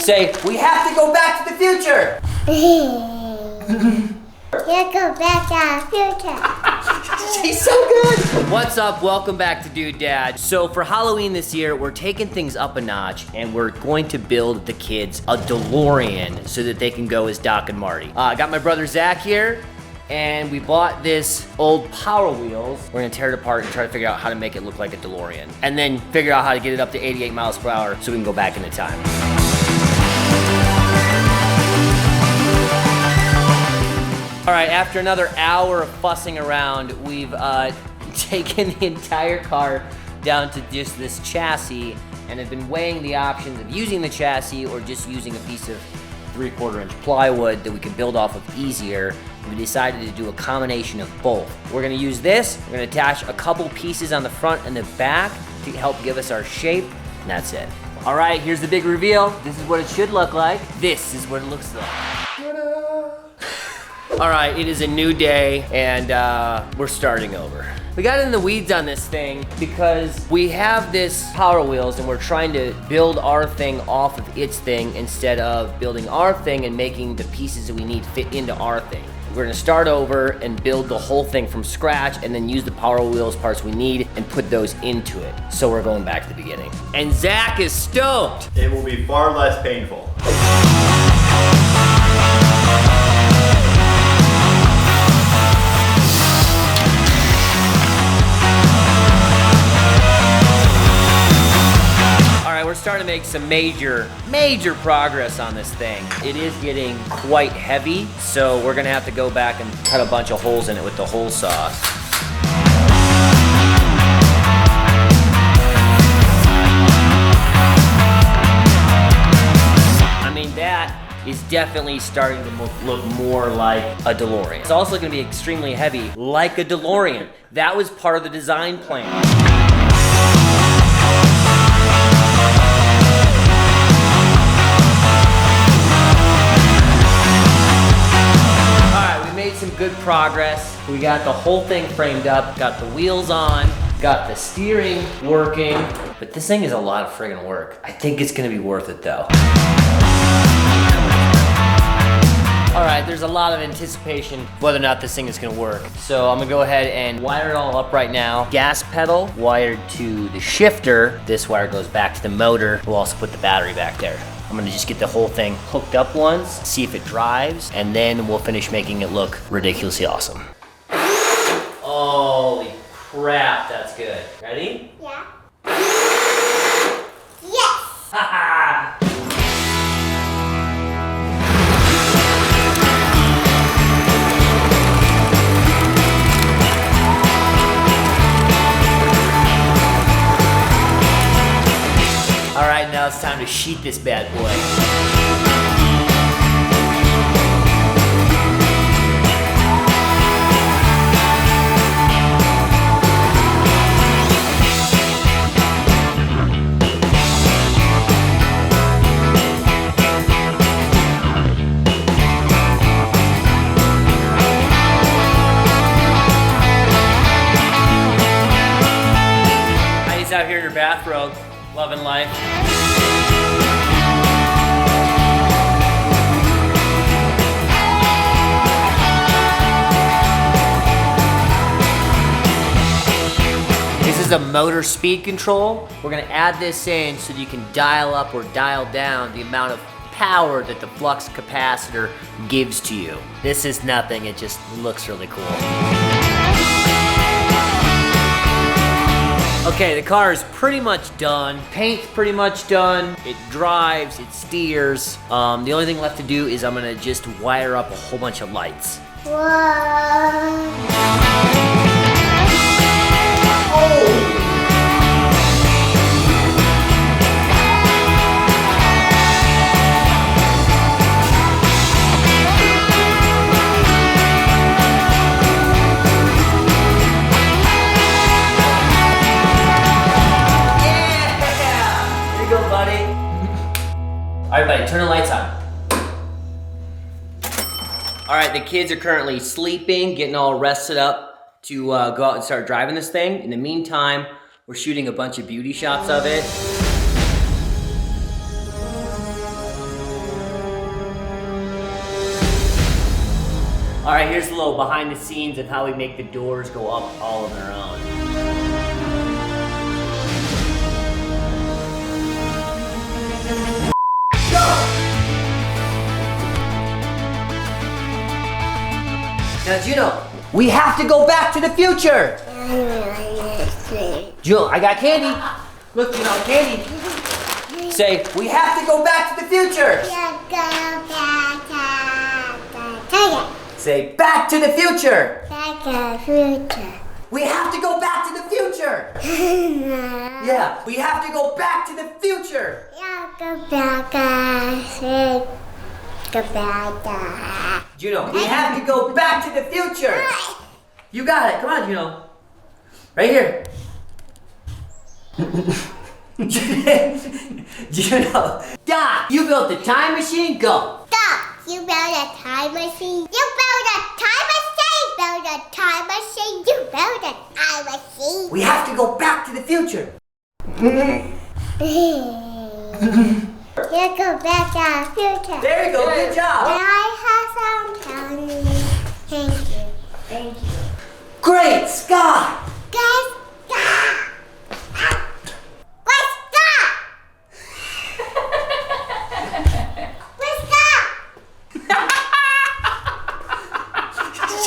say, we have to go back to the future. Let's go back to the future. She's so good. What's up? Welcome back to Dude Dad. So for Halloween this year, we're taking things up a notch and we're going to build the kids a DeLorean so that they can go as Doc and Marty. I got my brother Zach here and we bought this old Power-Wheels. We're gonna tear it apart and try to figure out how to make it look like a DeLorean. And then figure out how to get it up to 88 miles per hour so we can go back into time. All right, after another hour of fussing around, we've taken the entire car down to just this chassis and have been weighing the options of using the chassis or just using a piece of 3/4 inch plywood that we can build off of easier. We decided to do a combination of both. We're gonna use this, we're gonna attach a couple pieces on the front and the back to help give us our shape, and that's it. All right, here's the big reveal. This is what it should look like. This is what it looks like. All right, it is a new day and we're starting over. We got in the weeds on this thing because we have this Power-Wheels and we're trying to build our thing off of its thing instead of building our thing and making the pieces that we need fit into our thing. We're gonna start over and build the whole thing from scratch and then use the Power-Wheels parts we need and put those into it. So we're going back to the beginning. And Zach is stoked. It will be far less painful. We're starting to make some major progress on this thing. It is getting quite heavy, so we're gonna have to go back and cut a bunch of holes in it with the hole saw. I mean, that is definitely starting to look more like a DeLorean. It's also gonna be extremely heavy, like a DeLorean. That was part of the design plan. Some good progress. We got the whole thing framed up, got the wheels on, got the steering working, but this thing is a lot of friggin' work. I think it's gonna be worth it though. All right, there's a lot of anticipation whether or not this thing is gonna work. So I'm gonna go ahead and wire it all up right now. Gas pedal wired to the shifter. This wire goes back to the motor. We'll also put the battery back there. I'm gonna just get the whole thing hooked up once, see if it drives, and then we'll finish making it look ridiculously awesome. Holy crap, that's good. Ready? Yeah. Yes! Haha! All right, now it's time to sheet this bad boy. Heidi's out here in her bathrobe. Loving life. This is a motor speed control. We're gonna add this in so that you can dial up or dial down the amount of power that the flux capacitor gives to you. This is nothing, it just looks really cool. Okay, the car is pretty much done. Paint's pretty much done. It drives, it steers. The only thing left to do is I'm gonna just wire up a whole bunch of lights. Whoa. Oh! All right, buddy, turn the lights on. All right, the kids are currently sleeping, getting all rested up to go out and start driving this thing. In the meantime, we're shooting a bunch of beauty shots of it. All right, here's a little behind the scenes of how we make the doors go up all on their own. Now, Juno, we have to go back to the future. Juno, I got candy. Look, Juno, candy. Say, we have to go back to the future. Say, back to the future. We have to go back to the future. Yeah, we have to go back to the future. Juno, we have to go back to the future. You got it. Come on, Juno. Right here. Juno, stop. You built the time machine. Go. Stop. You built a time machine. You built a time machine. Build a time machine. You built a time machine. We have to go back to the future. You go back to the future. There you go. Good job. And I have some telling you. Thank you. Thank you. Great, Scott. Guys, stop. What's that? What's that?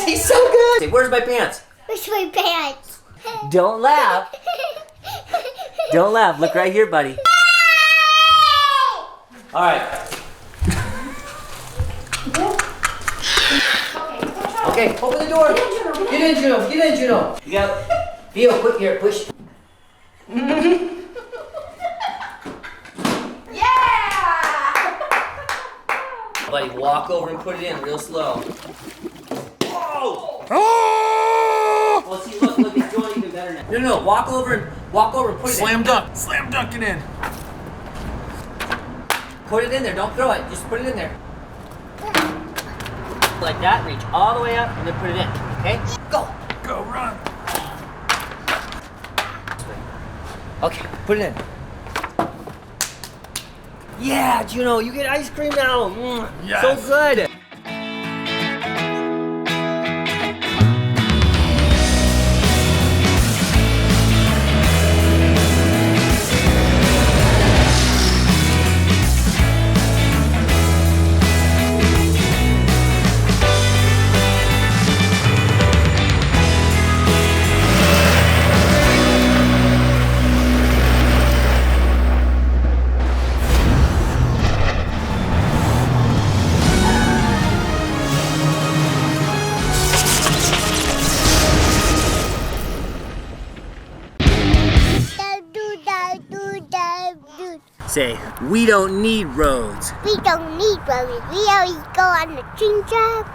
She's so good. Say, where's my pants? Where's my pants? Don't laugh. Don't laugh. Look right here, buddy. All right. Okay, open the door. Get in, Juno. Get in, Juno. You got Theo, quick here, push. Yeah! Buddy, walk over and put it in real slow. Whoa! Oh! Well, see, look, it's doing even better now. No, walk over and put it in. Slam dunk it in. Put it in there, don't throw it, just put it in there. Like that, reach all the way up and then put it in, okay? Go! Go, run. Okay, put it in. Yeah, Juno, you get ice cream now. Yes. So good. Say, we don't need roads. We don't need roads. We always go on the train job.